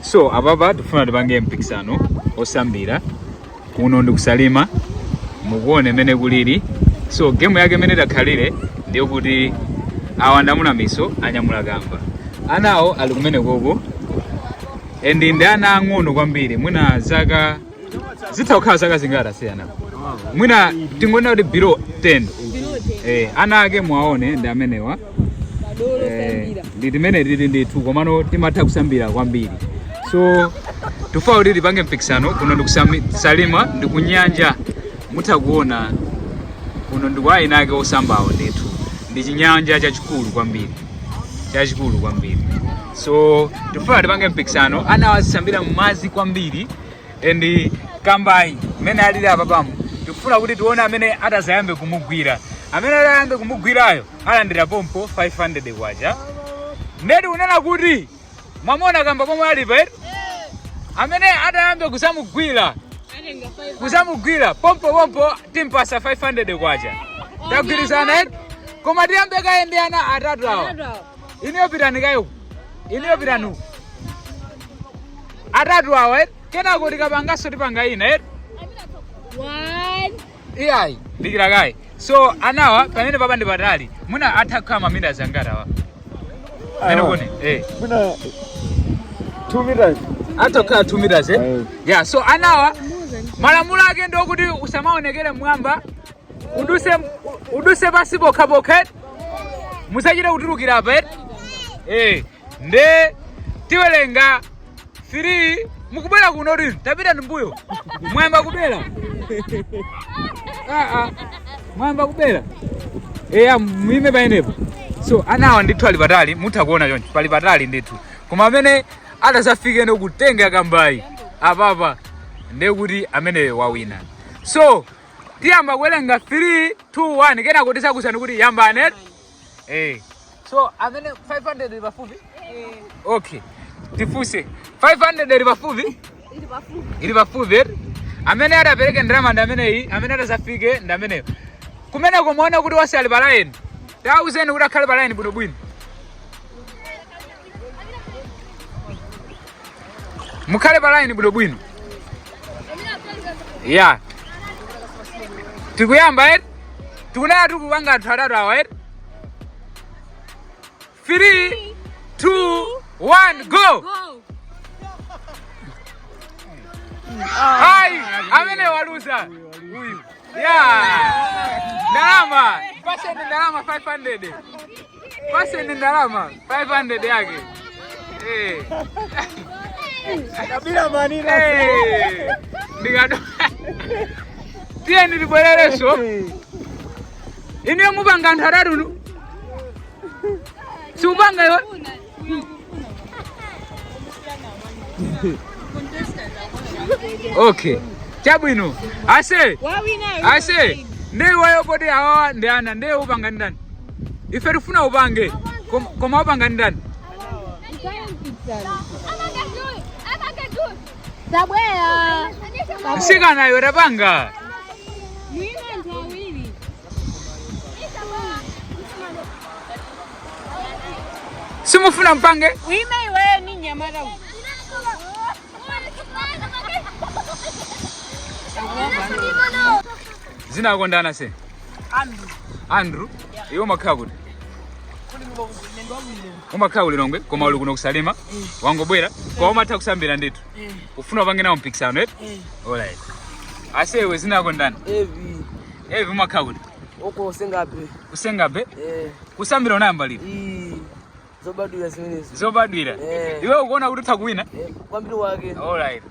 So ababa tufuna tupange mpikisano osambira kuno ndi kusalima mukuone mene kuliri. So game yake mene dakhalire ndiyo kuti awandamuna miso anyamula gamba anawo ali kumene koko endi ndi ana ang'ono kwambiri mwina zaka zithaukhala zaka zingati asiyana mwina tingona kuti below 10 ana ake mwaone ndi amenewa ndi timene tili ndithu komano timatha kusambira kwambiri. So tufa kuti tipange mpikisano kuno ndi kusalima ndi kunyanja mutha kuona kuno ndi kwa ina ake osambawo ndithu ndi chinyanja chachikulu kwambiri. So tufa tipange mpikisano ana wasambira mmazi kwambiri endi kambayi mene alili apapamu tikufuna kuti tione amene atazayambe kumugwira. Amene atayambe kumugwirayo alandira pompo 500 kwacha. Ndeti unena kuti mwamona kamba pomwe alipa amene atayambe kusamugwira pompo timpasa 500 kwacha. Tagwirizana koma tiyambe kaende ana atatu awa. Iniyo pitani kayo. Iniyo pitani. Atatu awa kena kuti kapangaso tipanga ina 1 iyai ndikira kai. So anawa pamene papa ndi patali muna atakha mamita zangata wa mene kone muna 2 meters atakha 2 meters yeah. So anawa malamulo ake ndo kuti usamaonekere mwamba uduse pasi pokha musachite kutulukira apa nde tiwelenga 3 mukubera kuno rini tapita mbuyo mwamba kubera mwamba kubera muime paenepo. So anawa ndithu ali patali mutha kuona chonchi pali patali ndithu koma amene atazafike ndo kutenga kambayi apapa ndiye kuti amene wawina. So tiyamba kuwelenga 3 2 1 kena kuti sakusani kuti yambane so amene 500 ili pafupi okay tifuse 500 ili pafupi amene atapereke ndrama ndi ameneyi amene atazafike ndi ameneyo kumene kumaona kuti wasi ali pa line tauzeni kuti akhale pa line bwinobwino mukhale pa line bwinobwino yeah. Tikuyamba tikunena tikupanga anthu atatu awa 3 2 1 go. Hai amene waluza huyu ndalama paseni ndalama 500 paseni ndalama 500 yake kabila manina ndikado tiye ndibwerereso ine mupanga anthu atatu si upanga iwe okay chabwino ase ndiye wayo poti awa ndi ana ndiye upanga ndani ife tifuna upange koma upanga ndani tabweya nsikana iwe tapanga simufuna mpange wime iwe ni nyamara zina kondana se Andrew iwo makhala kuti umakhala ulilongwe koma uli kuno kusalima wangobwera kwa umatha kusambira ndithu ufuna upange nawo mpikisano alright asewe zina kondana evi umakhala kuti oko usengabe kusambira unayamba lini zobadwira iwe ukuona kuti utha kuwina kwambiri wake alright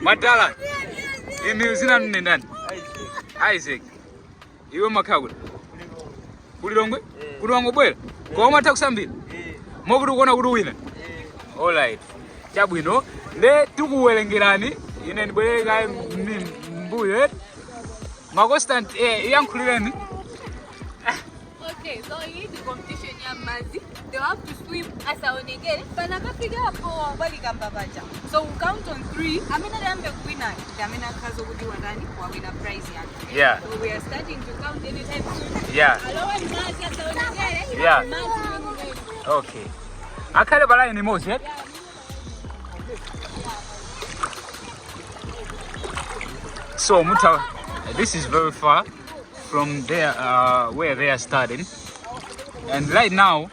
madala imi zina nne ndani Isaac iwe makhala kuti kulilongwe kuti wangobwera kwa umatha kusambira mokuti ukuona kuti uwina alright chabwino le tikuwerengerani ine ndibwereka mbuyo makonstant yankhulireni. Okay, so in the competition Mazi, they have to swim as a onegere. Panakapiga for Waligamba Baja. So we count on 3. Amina Rambe winner. Amina Kazo would do and for winner prize. Yeah. So we are starting to count anytime soon. Yeah. Yeah. Okay. Akale balai ni mosi So this is very far from there where they are starting, and right now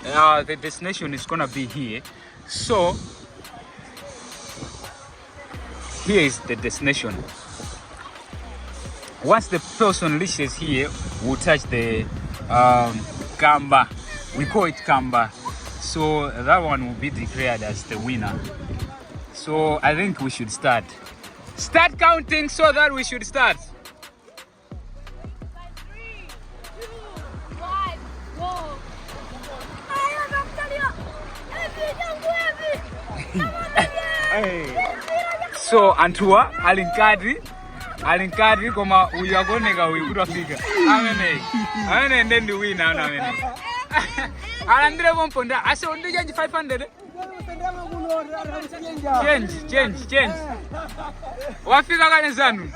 the destination is gonna be here. So here is the destination. Once the person reaches here, we'll touch the kamba. We call it kamba. So that one will be declared as the winner. So I think we should start counting so that we should start. 3, 2, 1, go. So Antua alinkadri koma uyagoneka uyikutafika. Amene ndi winner amene. Alandire bomponda ase undi change 500. Change. Wafika kale zanu.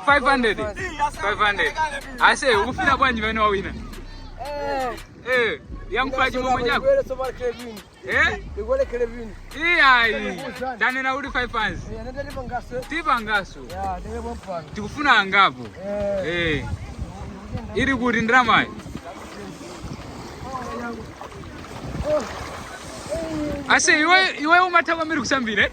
500. Ase ufina bwanji bene wa winner. Yankwaje mama yako? Dane na uli 5 fans. Tipa ngaso. Tikufuna ngapo. Iri kuti ndrama. Ase iwe umathawa miri kusambire?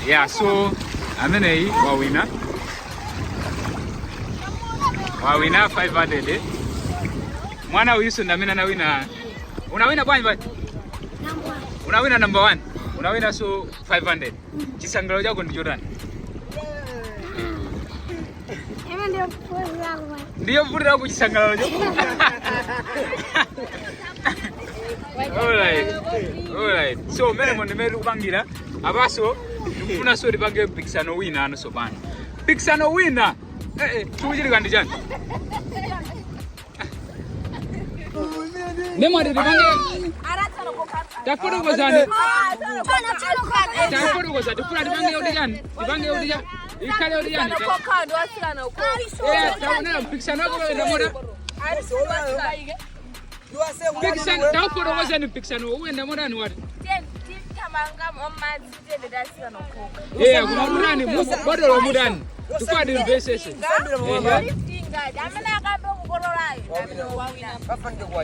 Yeah, so amenei wawina 500. Mwana uyiso ndamena na wina. Unawina bwanji? Unawina number 1. Unawina so 500. Chisangalo chako ndi Jordan. Ndio pura ku chisangalo chako. Alright. So mene ndimelu kubangira abaso ndifuna so libange MPIKISANO winner ano so bana. MPIKISANO winner. Chujiri kandi jani. Nemo de libange. Tafodo gozani. Tafodo gozani. Tufuna libange odijani. Libange odijani. Ikale odijani. Kokando asikana uko. Taona MPIKISANO ko ndamona. MPIKISANO tafodo gozani MPIKISANO uenda modani wati. Kuna mudani bodolo mudani tukwadi mvesese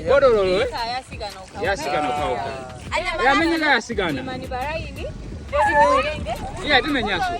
bodolo yasigana kauka yamenyeka yasigana timenyaso